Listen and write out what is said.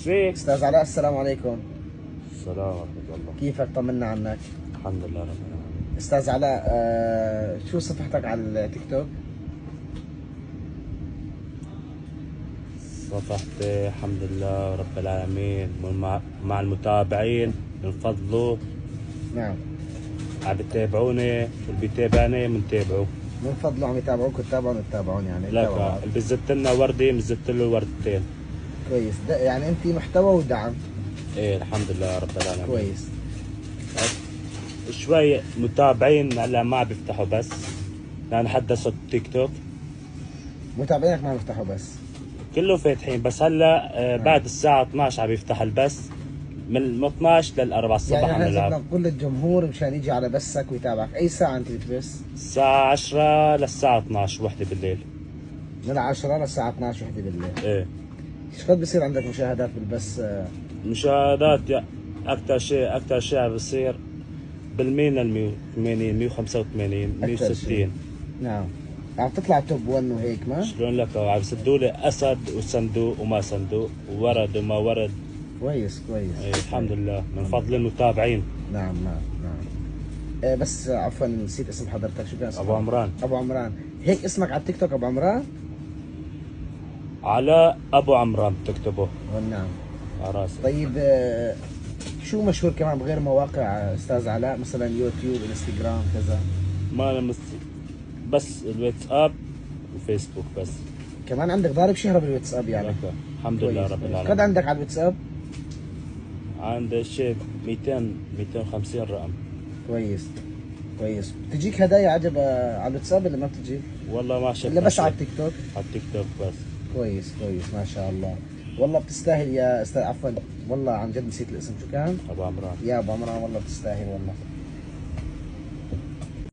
ميرسي. استاذ علاء السلام عليكم. السلام ورحمة الله. كيفك؟ طمنا عنك. الحمد لله رب العالمين. استاذ علاء، شو صفحتك على التيك توك؟ صفحتي الحمد لله رب العالمين مع المتابعين من فضله. نعم. عم بتتابعوني واللي بيتابعني بنتابعه. من فضله عم يتابعوك وتتابعون يعني. لك اللي بزت لنا وردة بزت له وردتين. كويس. يعني انت محتوى ودعم. ايه الحمد لله رب العالمين. كويس. شوي متابعين هلا ما بيفتحوا بس لان حدثوا التيك توك. متابعينك ما بيفتحوا بس. كله فاتحين بس هلا بعد الساعة 12 عم يفتح البث من 12 لل 4 الصبح. يعني عم احنا نلعب. بدنا نقول للجمهور مشان يجي على بثك ويتابعك. اي ساعة انت بتبث؟ الساعة 10 للساعة 12 وحدة بالليل. من 10 للساعة 12 وحدة بالليل. ايه. ايش قد بصير عندك مشاهدات بالبث؟ مشاهدات أكثر شيء بصير بالمية لل 180 185 160. نعم. عم تطلع توب 1 وهيك ما؟ شلون لك عم يسدوا لي أسد وصندوق وما صندوق وورد وما ورد. كويس كويس. إيه الحمد لله من فضل المتابعين. نعم نعم نعم. بس عفوا نسيت اسم حضرتك، شو كان اسمك؟ أبو عمران. ابو عمران، هيك اسمك على التيك توك ابو عمران؟ علاء أبو عمران بتكتبه. نعم. على راسي. طيب، شو مشهور كمان بغير مواقع استاذ علاء؟ مثلا يوتيوب، انستغرام، كذا؟ ما أنا بس الواتساب وفيسبوك بس. كمان عندك ضارب شهرة بالواتساب يعني؟ الحمد لله رب العالمين. قد عندك على الواتساب؟ عندي شيء 200 250 رقم. كويس كويس. بتجيك هدايا عجب على الواتساب ولا ما بتجيك؟ والله ما شفت الا بس على التيك توك؟ على التيك توك بس. كويس كويس ما شاء الله. والله بتستاهل يا استاذ، عفوا والله عن جد نسيت الاسم، شو كان؟ ابو عمران. يا ابو عمران والله بتستاهل والله.